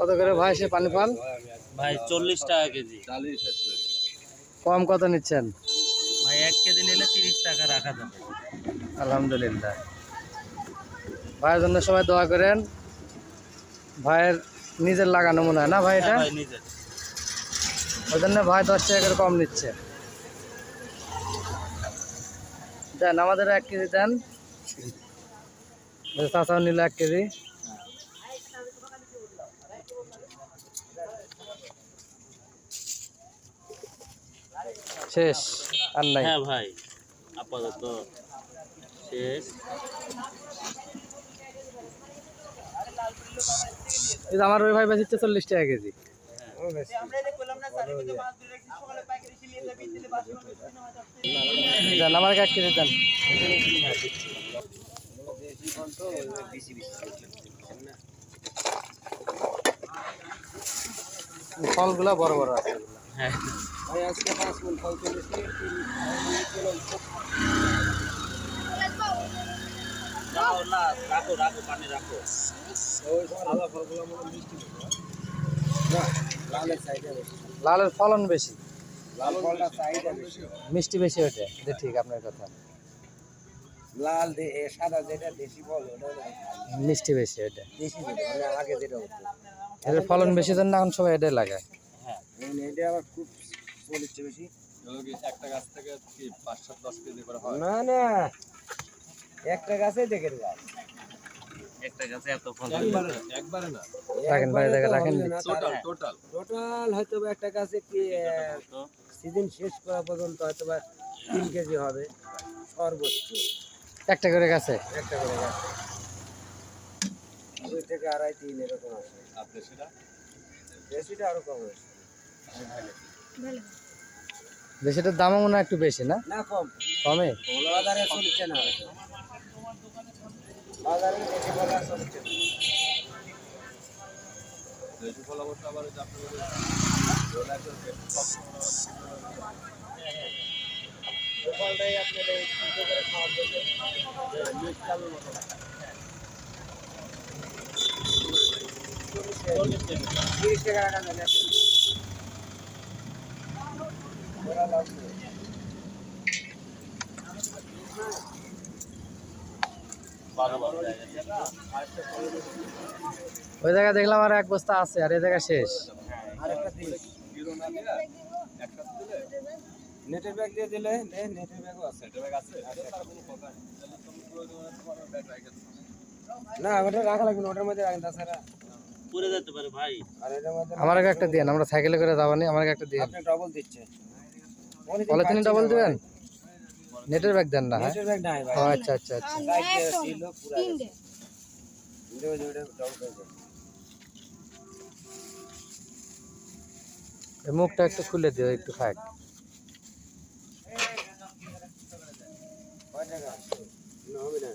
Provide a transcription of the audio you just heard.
কত করে ভাই সে পানি ফল? ভাই 40 টাকা কেজি। কম কত নিচ্ছেন? ভাই 1 কেজি নিলে 30 টাকা রাখা যাবে। আলহামদুলিল্লাহ। ভাইয়ের জন্য সবাই দোয়া করেন। ভাইয়ের নিজের লাগানো মনে হয় না ভাই এটা? হ্যাঁ ভাই নিজের। ওই জন্য ভাই 10 টাকা করে কম নিচ্ছে। দেন আমাদের 1 কেজি দেন। চাচাও নিল 1 কেজি। শেষ আর নাই? হ্যাঁ ভাই আপাতত শেষ। এই যে আমার ওই ভাই বেচছে 40 টাকা কেজি। দেন আমার 1 কেজি দেন। ফলগুলা বড় বড় আছে। হ্যাঁ ভাই আজকে 5 মণ ফল তুলেছি। রাখো রাখো পানি রাখো। লালের ফলন বেশি, লাল ফলটা চাহিদা বেশি, মিষ্টি বেশি ওটা। এটা ঠিক আপনার কথা। লাল সাদা যেটা দেশি ফল ওটা মিষ্টি বেশি ওটা। দেশি যেটা মানে আগে যেটা হতো এটার ফলন বেশি জন্য এখন সবাই এটাই লাগায়। হ্যাঁ এটা আবার খুব চলছে বেশি। একটা গাছ থেকে কি 5-7-10 কেজি করে হয়? না না, একটা গাছে দেখের গাছ, একটা গাছে এত ফল। একবারে না, রাখেন ভাই, রাখেন। টোটাল হয়তো একটা গাছে কি সিজন শেষ করা পর্যন্ত হয়তো বা 3 কেজি হবে সর্বোচ্চ। একটা করে গাছে একটা করে গাছ 2 থেকে 2.5-3 এরকম আসে। আর দেশিটা দেশিটা আরো কম আসে। দেশিটার দামও মনে হয় একটু বেশি না? না কম, কমে? বাজারে চলছে না, বাজারে দেশি বাজার চলছে না। দেশি ফল অবশ্য আবার এই ফলটাই আপনার এই সিদ্ধ করে খাওয়ার জন্য মিষ্টি আলুর মতো লাগে। 30 টাকা রাখা যাবে। ওরা লাভ নেই। ওই জায়গায় দেখলাম আর 1 বস্তা আছে, আর এই জায়গা শেষ। আরেকটা দিন নেটের ব্যাগ দিয়ে দিলে, নেটের ব্যাগও আছে। না ওটা রাখা লাগবে না, ওটার মধ্যে রাখেন, তাছাড়া পুড়ে যেতে পারে ভাই। আর এটার মধ্যে আমার একটা দিন, আমরা সাইকেলে করে যাবানি। আমার একটা দিন। আপনি ডবল দিচ্ছে, পলিথিনে ডবল দিবেন? নেটের ব্যাগ দেন না? হ্যাঁ, নেটের ব্যাগ নাই ভাই, ও আচ্ছা আচ্ছা আচ্ছা। সাইকেল ছিল পুরা গেছে। ওটা ডবল করে দেন। এই মুখটা একটু খুলে দিও, একটু খাক। কয় টাকা? না হবে না।